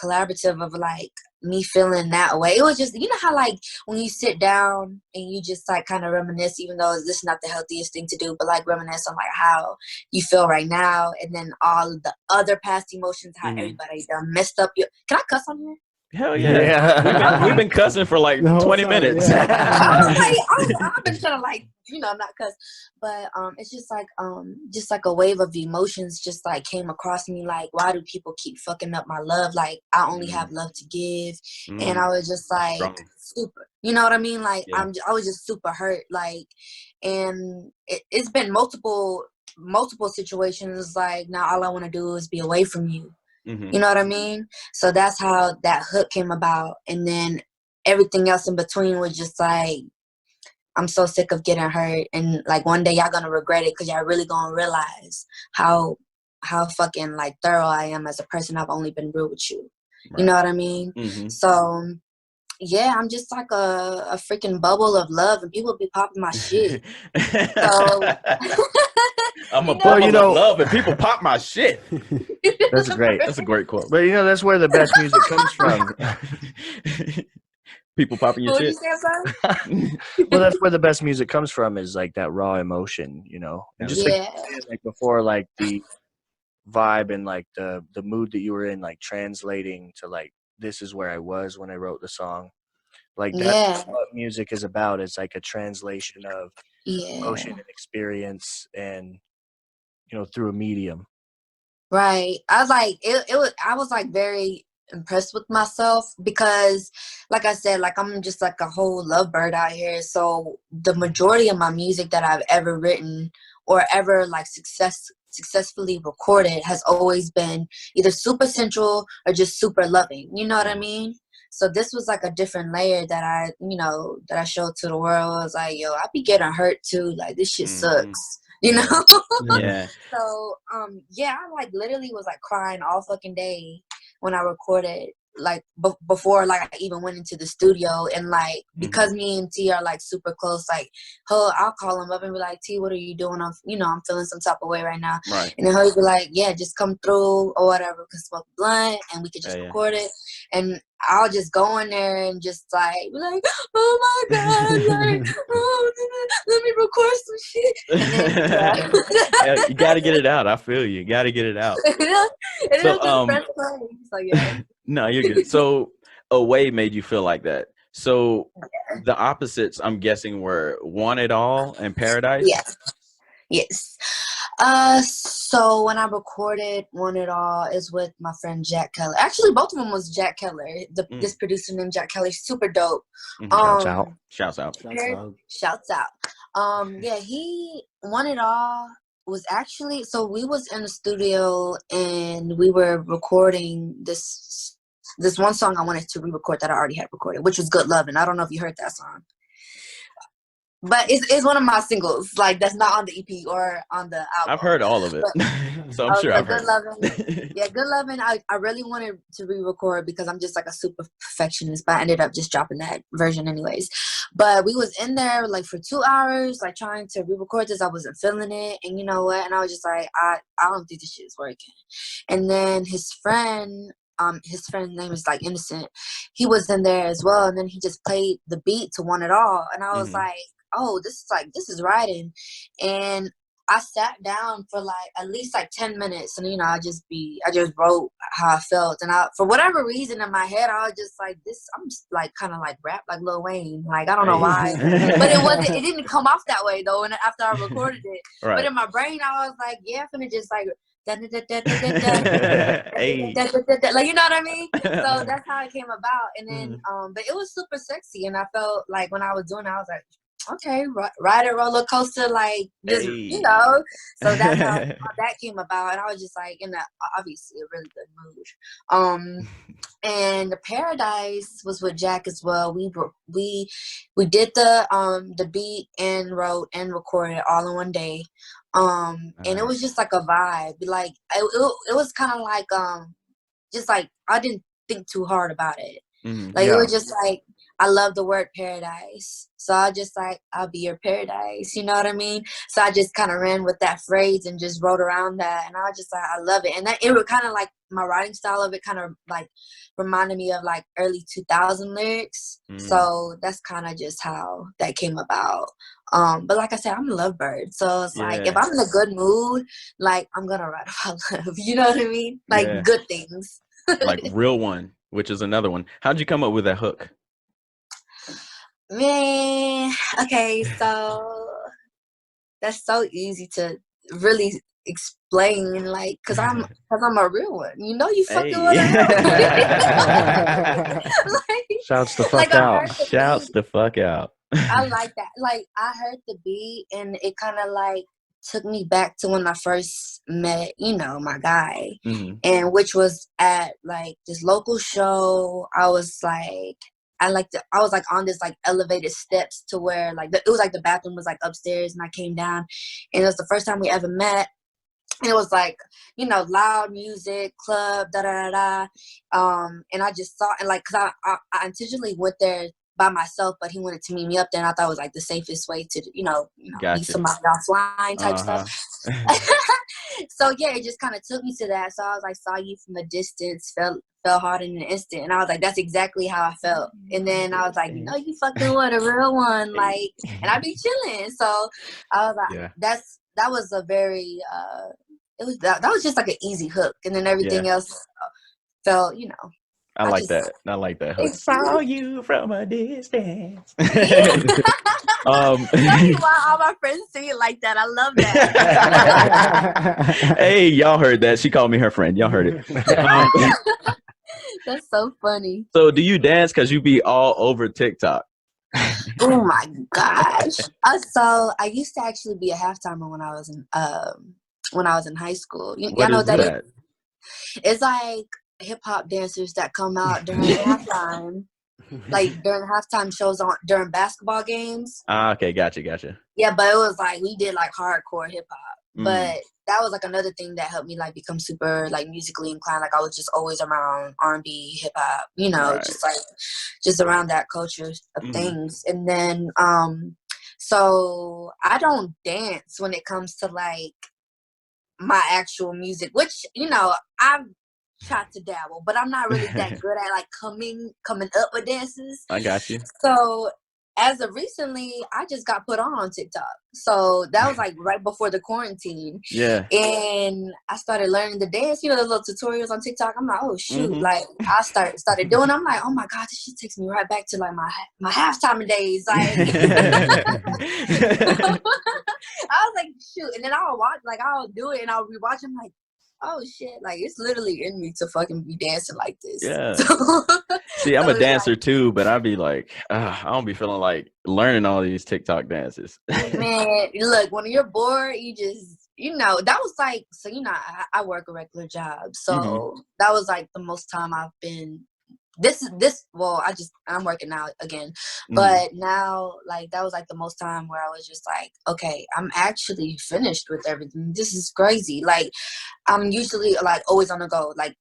collaborative of like me feeling that way. It was just, you know how like when you sit down and you just like kind of reminisce, even though this is not the healthiest thing to do, but like reminisce on like how you feel right now, and then all of the other past emotions, how everybody done messed up your. Can I cuss on here? Hell yeah. We've been cussing for like 20 minutes. Yeah. I've been trying to like, not cuss, but it's just like a wave of emotions just like came across me. Like, why do people keep fucking up my love? Like, I only have love to give, and I was just like super. You know what I mean? Like, I was just super hurt. Like, and it's been multiple situations. Like, now all I want to do is be away from you. You know what I mean? So that's how that hook came about. And then everything else in between was just like, I'm so sick of getting hurt. And like one day y'all gonna regret it, because y'all really gonna realize how fucking like thorough I am as a person. I've only been real with you. Right. You know what I mean? So yeah, I'm just like a freaking bubble of love, and people be popping my shit. So I'm a bubble of love, and people pop my shit. That's great. That's a great quote. But that's where the best music comes from. People popping your shit. Well, that's where the best music comes from, is like that raw emotion, and just like before, like the vibe and like the mood that you were in, like translating to like, this is where I was when I wrote the song. Like that's what music is about. It's like a translation of emotion and experience, and through a medium. Right. I was like, I was like very impressed with myself, because like I said, like I'm just like a whole lovebird out here. So the majority of my music that I've ever written or ever like successfully recorded has always been either super sensual or just super loving. You know what I mean? So this was like a different layer that I showed to the world. I was like, yo, I be getting hurt too. Like, this shit sucks. Yeah. So I like literally was like crying all fucking day when I recorded, like before like I even went into the studio. And like, because me and T are like super close, like I'll call him up and be like, T, what are you doing? I'm feeling some type of way right now. Right. And then he'll be like, yeah, just come through or whatever, we can smoke a blunt and we could just record it. And I'll just go in there and just like be like, oh my God, like, let me record some shit. And then, you gotta get it out. I feel you. You gotta get it out. No, you're good. So Away made you feel like that. So the opposites, I'm guessing, were Want It All and Paradise. Yes. So when I recorded Want It All is with my friend Jack Keller. Actually, both of them was Jack Keller. This producer named Jack Keller, super dope. Shouts out. Yeah, he Want It All was actually, so we was in the studio and we were recording this one song I wanted to re-record that I already had recorded, which was Good Lovin'. I don't know if you heard that song. But it's one of my singles, like that's not on the EP or on the album. I've heard all of it, so I'm sure I've heard it. Yeah, Good Lovin'. I really wanted to re-record because I'm just like a super perfectionist, but I ended up just dropping that version anyways. But we was in there like for 2 hours, like trying to re-record this. I wasn't feeling it, and you know what? And I was just like, I don't think this shit is working. And then his friend's name is like Innocent. He was in there as well, and then he just played the beat to Want It All, and I was like, oh, this is writing. And I sat down for like at least like 10 minutes, and I just wrote how I felt, and for whatever reason in my head I was just like, I'm just like kind of like rap like Lil Wayne, like I don't know why. But it didn't come off that way though, and after I recorded it. Right. But in my brain I was like, yeah, I'm gonna just like like, you know what I mean? So that's how it came about. And then but it was super sexy, and I felt like when I was doing it, I was like, okay, ride a roller coaster, like just Hey. So that's how that came about, and I was just like in a obviously a really good mood. And the Paradise was with Jack as well. We did the beat and wrote and recorded all in one day. And it was just like a vibe. Like it was kind of like just like I didn't think too hard about it. Like it was just like I love the word paradise, so I just like I'll be your paradise. You know what I mean? So I just kind of ran with that phrase and just wrote around that, and I was just like I love it. And that it was kind of like my writing style of it kind of like reminded me of like early 2000 lyrics. So that's kind of just how that came about. But like I said, I'm a lovebird, so it's like if I'm in a good mood, like I'm gonna write about love. You know what I mean? Like good things. Like Real One, which is another one. How'd you come up with that hook? Man, okay, so that's so easy to really explain, like, cause I'm a real one. You know, you fucking with a real one. Like, Shouts the fuck like I out. heard the Shouts beat. the fuck out. I like that. Like I heard the beat, and it kind of like took me back to when I first met, my guy, and which was at like this local show. I was like. I was like on this like elevated steps to where like it was like the bathroom was like upstairs, and I came down, and it was the first time we ever met, and it was like loud music, club, da da da da, and I just saw, and like cause I intentionally went there by myself, but he wanted to meet me up there, and I thought it was like the safest way to meet Gotcha. somebody offline type stuff. So yeah, it just kind of took me to that. So I was like, saw you from a distance, fell hard in an instant, and I was like, that's exactly how I felt. And then I was like, you fucking with a real one, like, and I be chilling. So I was like, that was a very it was that was just like an easy hook, and then everything else felt, I like that. I like that hook. Saw you from a distance. Why all my friends sing it like that. I love that. Hey, y'all heard that. She called me her friend. Y'all heard it. That's so funny. So do you dance? Because you be all over TikTok. Oh my gosh. So I used to actually be a halftimer when I was in high school. Y'all know what that is? It's like hip hop dancers that come out during halftime. Like during halftime shows during basketball games. Okay, gotcha. Yeah, but it was like we did like hardcore hip hop. But that was like another thing that helped me like become super like musically inclined. Like I was just always around R&B, hip hop, just around that culture of things. And then so I don't dance when it comes to like my actual music, which I've tried to dabble, but I'm not really that good at like coming up with dances. I got you. So as of recently, I just got put on TikTok. So that was like right before the quarantine. Yeah. And I started learning the dance, the little tutorials on TikTok. I'm like, oh shoot. Like I started doing, I'm like, oh my God, this shit takes me right back to like my halftime days. Like I was like, shoot. And then I'll do it and I'll rewatch. I'm like, oh shit, like it's literally in me to fucking be dancing like this. Yeah. See, I'm a dancer too, but I'd be like, I don't be feeling like learning all these TikTok dances. Man, look, when you're bored, you just, that was like, so, I work a regular job. So that was like the most time I've been, I'm working now again, but now like that was like the most time where I was just like, okay, I'm actually finished with everything. This is crazy. Like I'm usually like always on the go. Like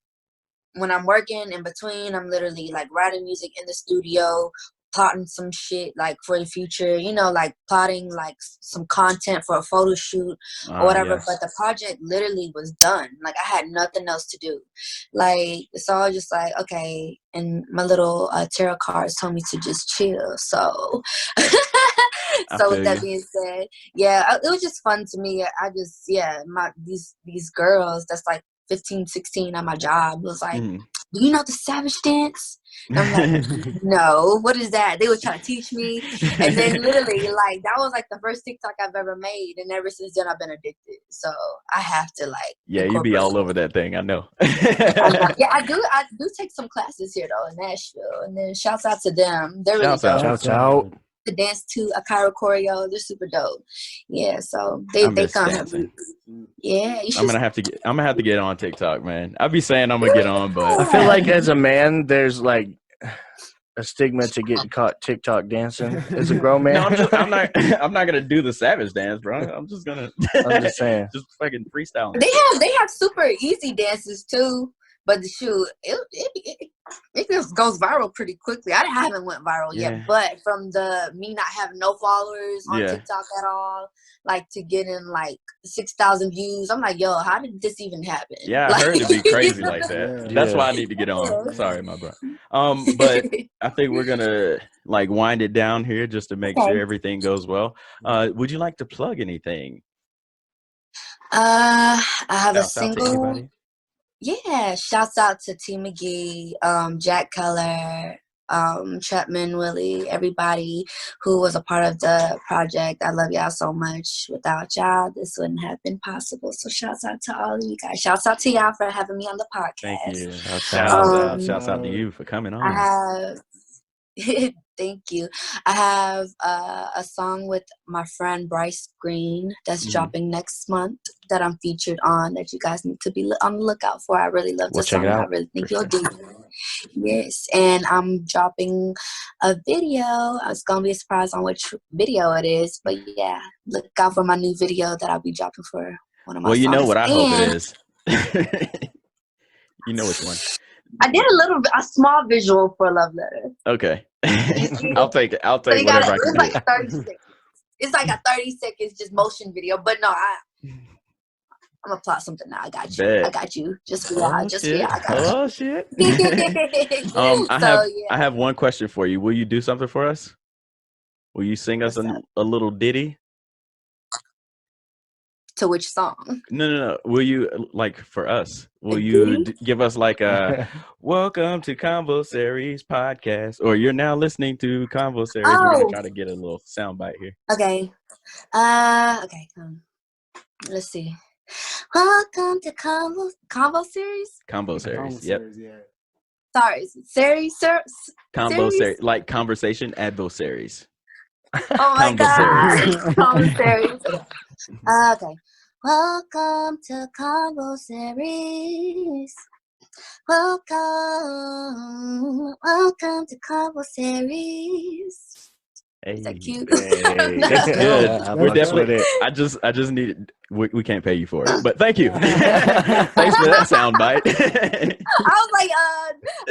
when I'm working in between, I'm literally like writing music in the studio, plotting some shit like for the future, like plotting like some content for a photo shoot or whatever. But the project literally was done. Like I had nothing else to do. Like, so I was just like, okay. And my little tarot cards told me to just chill. So, so with that being said, it was just fun to me. I just, these girls that's like 15, 16 at my job was like, do you know the savage dance? And I'm like, no, what is that? They were trying to teach me. And then literally, like, that was like the first TikTok I've ever made. And ever since then, I've been addicted. So I have to like. Yeah, you be all over that thing. I know. Yeah, I do take some classes here, though, in Nashville. And then shouts out to them. They're really dope. Shouts out. to dance to a Cairo choreo. They're super dope. Yeah, so they come dancing. Yeah, you should. I'm gonna have to get on TikTok, man. I'll be saying I'm gonna get on, but I feel like as a man, there's like a stigma to getting caught TikTok dancing as a grown man. No, I'm not gonna do the savage dance, bro. I'm just gonna. I'm just saying. Just fucking freestyle. They have super easy dances too, but the shoot it just goes viral pretty quickly. I haven't went viral yet, but from the me not having no followers on TikTok at all, like to getting like 6,000 views, I'm like, yo, how did this even happen? Yeah, like, I heard it'd be crazy like that. That's why I need to get on. Sorry, my bro. But I think we're gonna like wind it down here just to make sure everything goes well. Would you like to plug anything? I have a single. To anybody? Yeah, shouts out to T McGee, Jack Keller, Chapman, Willie, everybody who was a part of the project. I love y'all so much. Without y'all, this wouldn't have been possible. So shouts out to all of you guys. Shouts out to y'all for having me on the podcast. Thank you. Shouts out to you for coming on. I have thank you. I have a song with my friend Bryce Green that's dropping next month that I'm featured on that you guys need to be on the lookout for. I really love this song. I really think you'll dig it. Yes, and I'm dropping a video. It's gonna be a surprise on which video it is, but yeah, look out for my new video that I'll be dropping for one of my songs. You know what I hope it is. You know which one. I did a small visual for Love Letter. Okay. I'll take it. I'll take whatever I can do. Like 30 seconds. It's like a 30 seconds just motion video. But no, I'm gonna plot something now. I got you. I got you. Just for y'all. I got you. Oh shit. I have one question for you. Will you do something for us? Will you sing us a little ditty? To which song? No. Will you, like, for us? Will you give us like a welcome to Convosaries podcast, or you're now listening to Convosaries? We're gonna try to get a little soundbite here. Okay. Okay. Let's see. Welcome to Convosaries. Convosaries. Yep. Yeah. Sorry, series. Convosaries, like conversation adversaries. Oh my god. Convosaries. Okay. Welcome to Convosaries. Welcome to Convosaries. Hey. Is that cute? That's good. We're definitely. it. I just need. We can't pay you for it, but thank you. Thanks for that soundbite. I was like,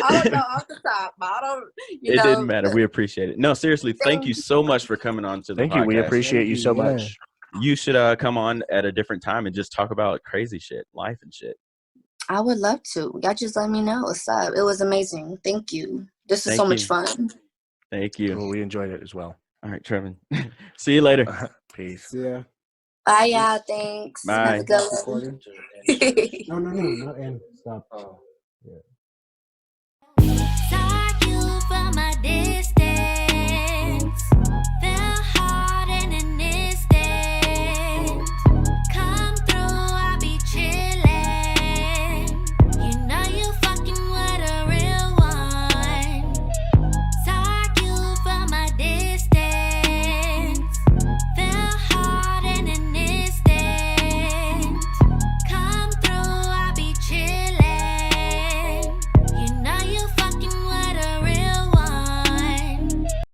I don't know off the top, but I don't. It didn't matter. We appreciate it. No, seriously, thank you so much for coming on to the podcast. Thank you. We appreciate you so much. You should come on at a different time and just talk about crazy shit, life and shit. I would love to. Y'all just let me know what's up. It was amazing. Thank you. This is so much fun. Thank you. Well, we enjoyed it as well. All right, Trevin. See you later. Peace. See ya. Bye, y'all. Thanks. Bye. Have a good one. No, not end. Stop. Saw you from a distance.